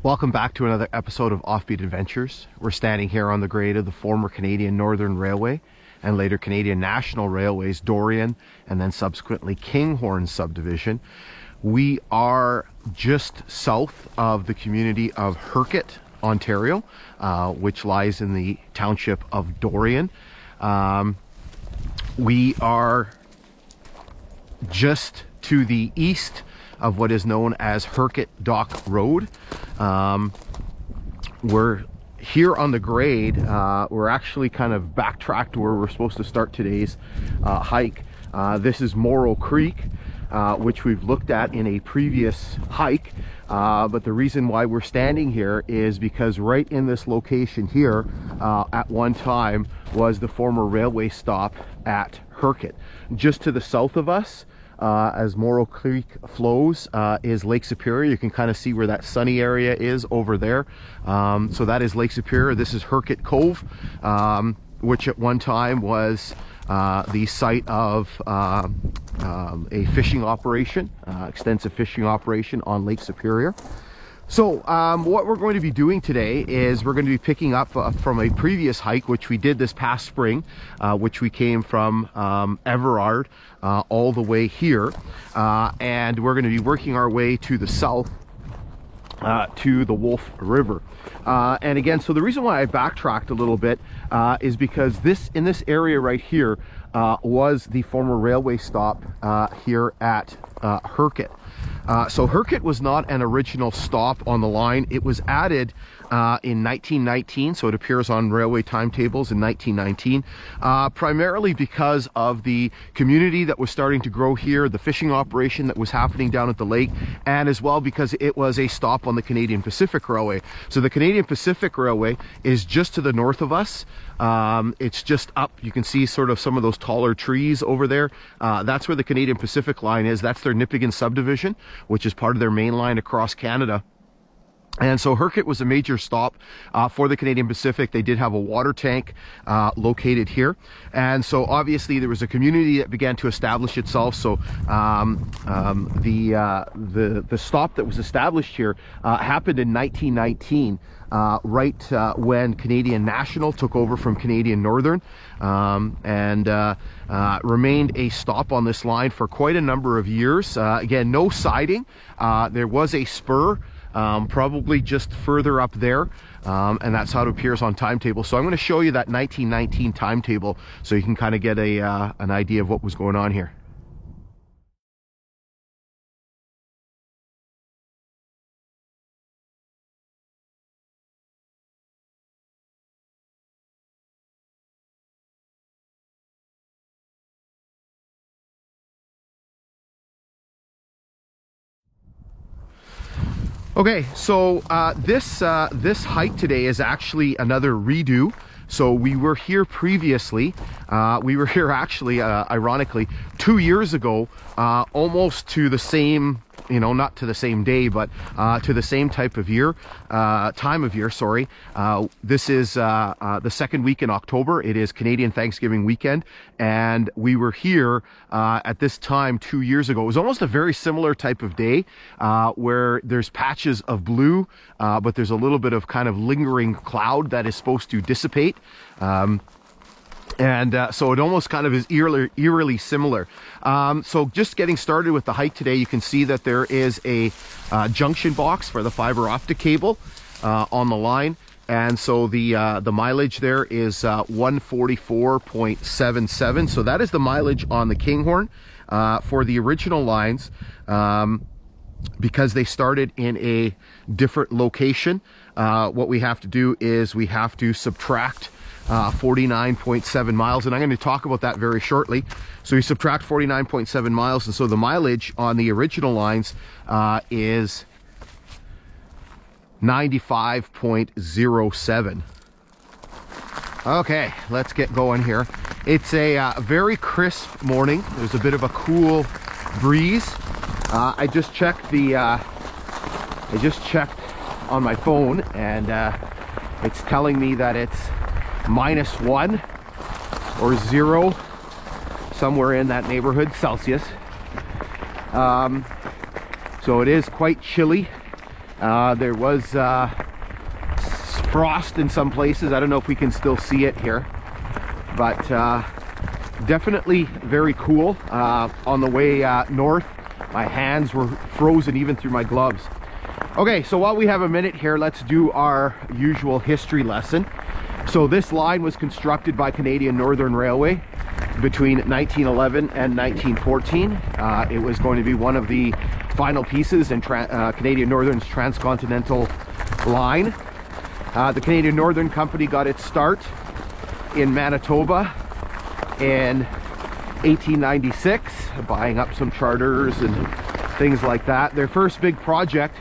Welcome back to another episode of Offbeat Adventures. We're standing here on the grade of the former Canadian Northern Railway and later Canadian National Railway's Dorian and then subsequently Kinghorn subdivision. We are just south of the community of Hercote, Ontario, which lies in the township of Dorian. We are just to the east of what is known as Hercote Dock Road. We're here on the grade. We're actually kind of backtracked to where we're supposed to start today's hike. This is Morrow Creek, which we've looked at in a previous hike. But the reason why we're standing here is because right in this location here, at one time, was the former railway stop at Hercote. Just to the south of us, as Morrow Creek flows, is Lake Superior. You can kind of see where that sunny area is over there. So that is Lake Superior. This is Hercote Cove, which at one time was the site of a fishing operation, extensive fishing operation on Lake Superior. So what we're going to be doing today is we're going to be picking up from a previous hike, which we did this past spring, which we came from Everard all the way here. And we're going to be working our way to the south to the Wolf River. And again, so the reason why I backtracked a little bit is because in this area right here was the former railway stop here at Hercote. So Hercote was not an original stop on the line. It was added in 1919, so it appears on railway timetables in 1919, primarily because of the community that was starting to grow here, the fishing operation that was happening down at the lake, and as well because it was a stop on the Canadian Pacific Railway. So the Canadian Pacific Railway is just to the north of us. It's just up. You can see sort of some of those taller trees over there. That's where the Canadian Pacific line is. That's their Nipigon subdivision, which is part of their main line across Canada. And so Hercote was a major stop for the Canadian Pacific. They did have a water tank located here. And so obviously there was a community that began to establish itself. So the stop that was established here happened in 1919. Right when Canadian National took over from Canadian Northern, and remained a stop on this line for quite a number of years. Again, no siding. There was a spur, probably just further up there, and that's how it appears on timetable. So I'm going to show you that 1919 timetable so you can kind of get an idea of what was going on here. Okay, so this hike today is actually another redo. So we were here previously. We were here actually, ironically, 2 years ago, almost to the same, not to the same day, but to the same time of year. Sorry. This is the second week in October. It is Canadian Thanksgiving weekend, and we were here at this time 2 years ago. It was almost a very similar type of day, where there's patches of blue, but there's a little bit of kind of lingering cloud that is supposed to dissipate. So it almost kind of is eerily similar. So just getting started with the hike today, you can see that there is a junction box for the fiber optic cable on the line. And so the mileage there is 144.77. So that is the mileage on the Kinghorn for the original lines. Because they started in a different location, what we have to do is we have to subtract 49.7 miles, and I'm going to talk about that very shortly. So you subtract 49.7 miles, and so the mileage on the original lines is 95.07. Okay, let's get going here. It's a very crisp morning. There's a bit of a cool breeze. I just checked on my phone, and it's telling me that it's -1 or 0, somewhere in that neighborhood, Celsius. So it is quite chilly. There was frost in some places. I don't know if we can still see it here, but definitely very cool. On the way north, my hands were frozen even through my gloves. Okay, so while we have a minute here, let's do our usual history lesson. So this line was constructed by Canadian Northern Railway between 1911 and 1914. It was going to be one of the final pieces in Canadian Northern's transcontinental line. The Canadian Northern Company got its start in Manitoba in 1896, buying up some charters and things like that. Their first big project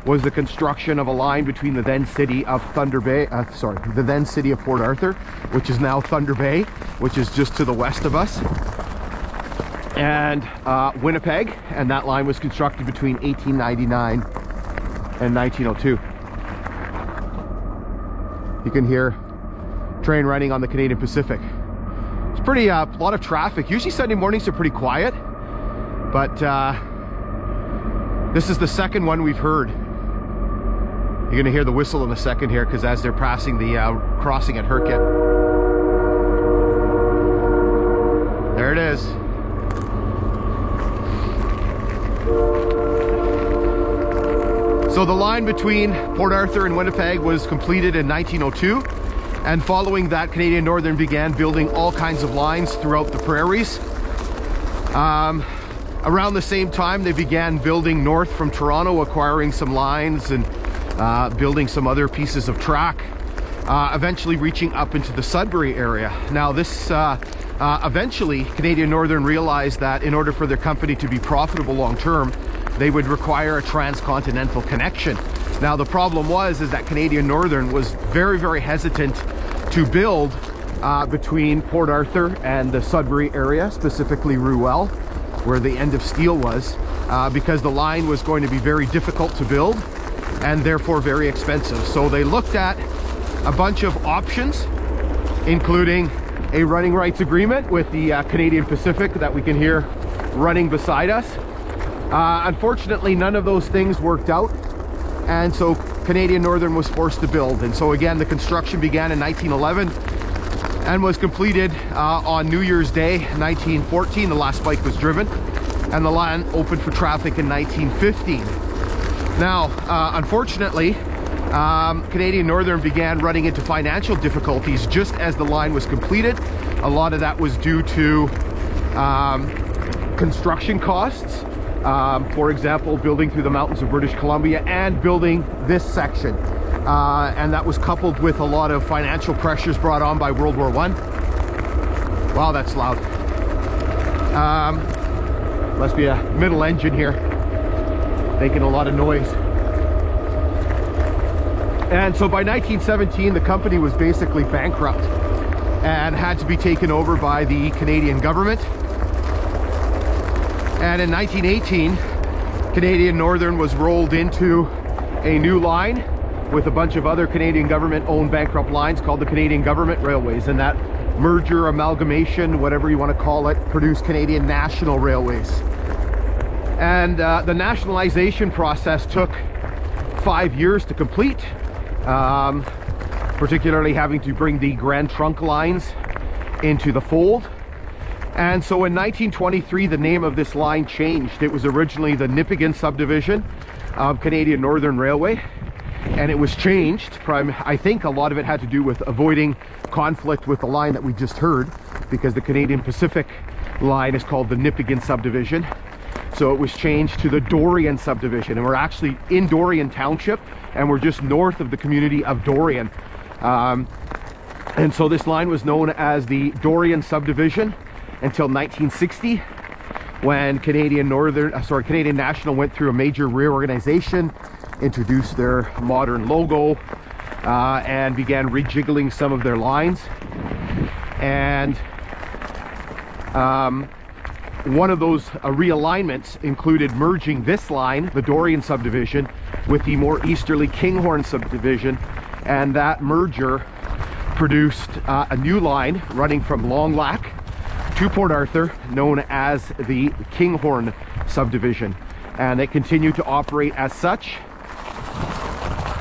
was the construction of a line between the then city of Thunder Bay, the then city of Port Arthur, which is now Thunder Bay, which is just to the west of us, and Winnipeg, and that line was constructed between 1899 and 1902. You can hear train running on the Canadian Pacific. It's pretty, a lot of traffic. Usually Sunday mornings are pretty quiet, but this is the second one we've heard. You're gonna hear the whistle in a second here, because as they're passing the crossing at Herkit. There it is. So the line between Port Arthur and Winnipeg was completed in 1902, and following that, Canadian Northern began building all kinds of lines throughout the prairies. Around the same time, they began building north from Toronto, acquiring some lines and building some other pieces of track, eventually reaching up into the Sudbury area. Now this, eventually Canadian Northern realized that in order for their company to be profitable long term, they would require a transcontinental connection. Now the problem was that Canadian Northern was very, very hesitant to build between Port Arthur and the Sudbury area, specifically Ruel, where the end of steel was, because the line was going to be very difficult to build and therefore very expensive. So they looked at a bunch of options, including a running rights agreement with the Canadian Pacific that we can hear running beside us. Unfortunately, none of those things worked out, and so Canadian Northern was forced to build. And so again, the construction began in 1911 and was completed on New Year's Day 1914. The last spike was driven, and the line opened for traffic in 1915. Now, unfortunately, Canadian Northern began running into financial difficulties just as the line was completed. A lot of that was due to construction costs. For example, building through the mountains of British Columbia and building this section. And that was coupled with a lot of financial pressures brought on by World War I. Wow, that's loud. Must be a middle engine here, making a lot of noise. And so by 1917, the company was basically bankrupt and had to be taken over by the Canadian government. And in 1918, Canadian Northern was rolled into a new line with a bunch of other Canadian government-owned bankrupt lines called the Canadian Government Railways. And that merger, amalgamation, whatever you want to call it, produced Canadian National Railways. And the nationalization process took 5 years to complete, particularly having to bring the Grand Trunk lines into the fold. And so in 1923, the name of this line changed. It was originally the Nipigon subdivision of Canadian Northern Railway, and it was changed. I think a lot of it had to do with avoiding conflict with the line that we just heard, because the Canadian Pacific line is called the Nipigon subdivision. So it was changed to the Dorian subdivision, and we're actually in Dorian Township, and we're just north of the community of Dorian. And so this line was known as the Dorian subdivision until 1960, when Canadian National went through a major reorganization, introduced their modern logo, and began rejiggling some of their lines. And one of those realignments included merging this line, the Dorian subdivision, with the more easterly Kinghorn subdivision, and that merger produced a new line running from Long Lac to Port Arthur, known as the Kinghorn subdivision, and it continued to operate as such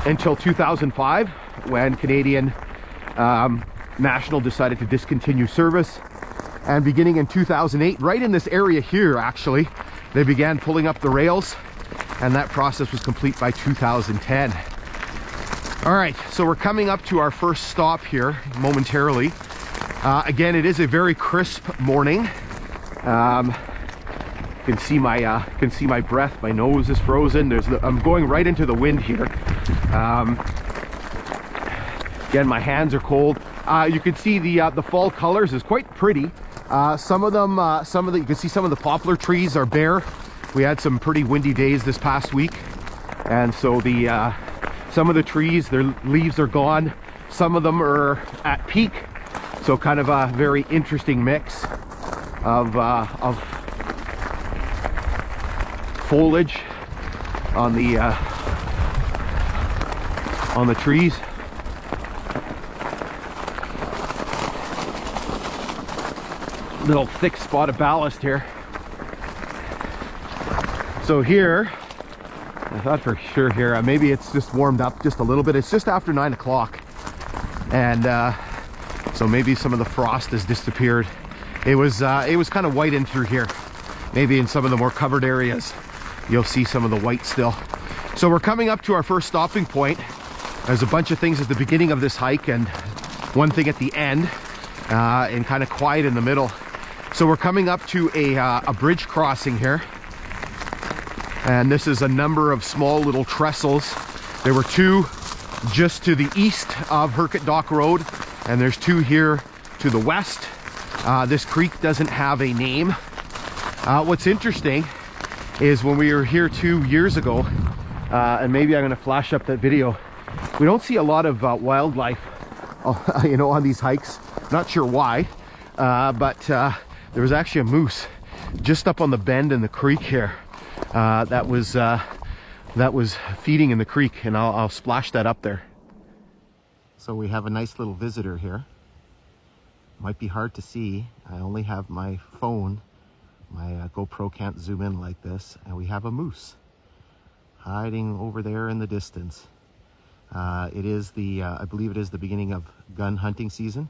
until 2005, when Canadian National decided to discontinue service. And beginning in 2008, right in this area here actually, they began pulling up the rails, and that process was complete by 2010. All right, so we're coming up to our first stop here momentarily. Again, it is a very crisp morning. You can see my breath. My nose is frozen. I'm going right into the wind here. Again, my hands are cold. You can see the fall colors is quite pretty. Some of them, you can see some of the poplar trees are bare. We had some pretty windy days this past week, and so some of the trees, their leaves are gone. Some of them are at peak. So kind of a very interesting mix of foliage on the trees. Little thick spot of ballast here. So here, I thought for sure here, maybe it's just warmed up just a little bit. It's just after 9 o'clock, and so maybe some of the frost has disappeared. It was kind of white in through here. Maybe in some of the more covered areas, you'll see some of the white still. So we're coming up to our first stopping point. There's a bunch of things at the beginning of this hike and one thing at the end, and kind of quiet in the middle. So we're coming up to a bridge crossing here. And this is a number of small little trestles. There were two just to the east of Hercote Dock Road, and there's two here to the west. This creek doesn't have a name. What's interesting is when we were here 2 years ago, and maybe I'm going to flash up that video, we don't see a lot of wildlife, you know, on these hikes. Not sure why, but there was actually a moose just up on the bend in the creek here. That was feeding in the creek, and I'll splash that up there. So we have a nice little visitor here. Might be hard to see. I only have my phone. My GoPro can't zoom in like this, and we have a moose hiding over there in the distance. It is I believe it is the beginning of gun hunting season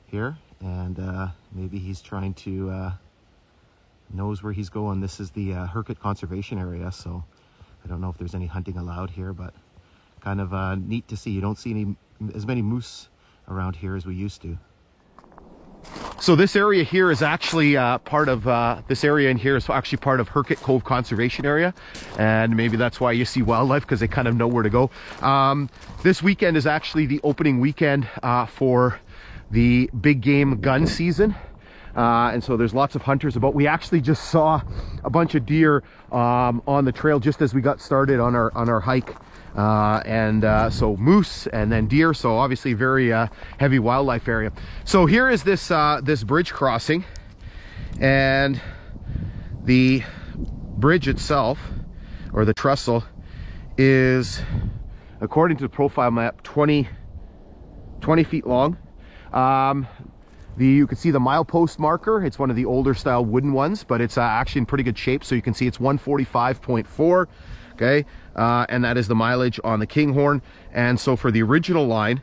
here, and maybe he's trying to knows where he's going. This is the Hercote Conservation Area, so I don't know if there's any hunting allowed here, but kind of neat to see. You don't see as many moose around here as we used to. So this area here is actually part of this area in here is actually part of Hercote Cove Conservation Area, and maybe that's why you see wildlife, because they kind of know where to go. This weekend is actually the opening weekend for the big game gun season. And so there's lots of hunters about. We actually just saw a bunch of deer on the trail just as we got started on our hike, so moose and then deer. So obviously very heavy wildlife area. So here is this this bridge crossing, and the bridge itself, or the trestle, is, according to the profile map, 20 feet long. You can see the milepost marker. It's one of the older style wooden ones, but it's actually in pretty good shape. So you can see it's 145.4, okay? And that is the mileage on the Kinghorn. And so for the original line,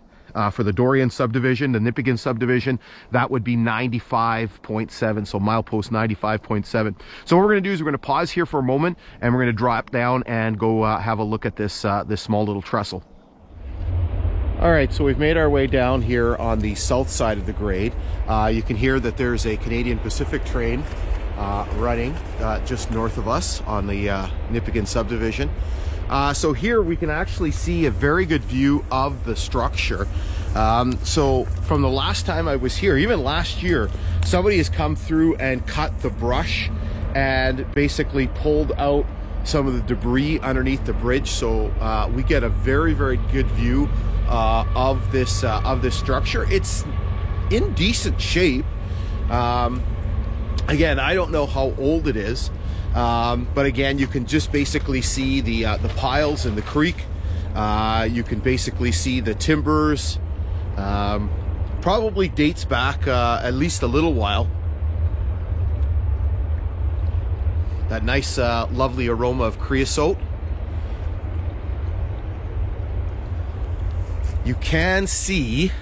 for the Dorian subdivision, the Nipigon subdivision, that would be 95.7. So milepost 95.7. So what we're gonna do is we're gonna pause here for a moment, and we're gonna drop down and go have a look at this, this small little trestle. All right, so we've made our way down here on the south side of the grade. You can hear that there's a Canadian Pacific train running just north of us on the Nipigon subdivision. So here we can actually see a very good view of the structure. So from the last time I was here, even last year, somebody has come through and cut the brush and basically pulled out some of the debris underneath the bridge. So we get a very, very good view of this structure. It's in decent shape. Again, I don't know how old it is, but again, you can just basically see the piles in the creek. You can basically see the timbers. Probably dates back at least a little while. That nice, lovely aroma of creosote. you can see,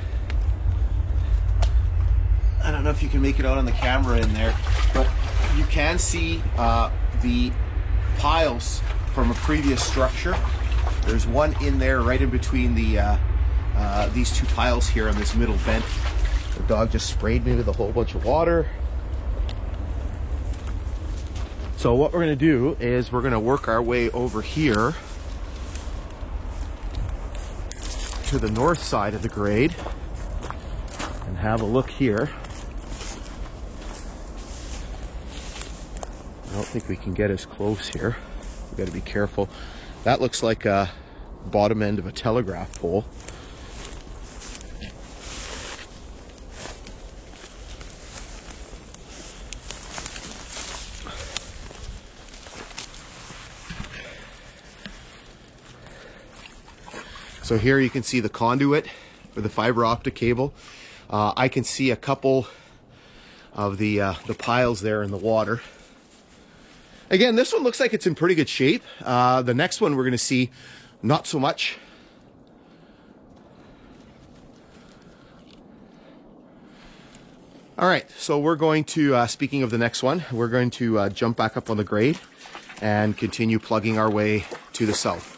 I don't know if you can make it out on the camera in there, but you can see the piles from a previous structure. There's one in there right in between the these two piles here on this middle vent. The dog just sprayed me with a whole bunch of water. So what we're gonna do is we're gonna work our way over here to the north side of the grade and have a look here. I don't think we can get as close here. We got to be careful. That looks like a bottom end of a telegraph pole. So here you can see the conduit for the fiber optic cable. I can see a couple of the piles there in the water. Again, this one looks like it's in pretty good shape. The next one we're going to see, not so much. All right, so we're going to, speaking of the next one, we're going to jump back up on the grade and continue plugging our way to the south.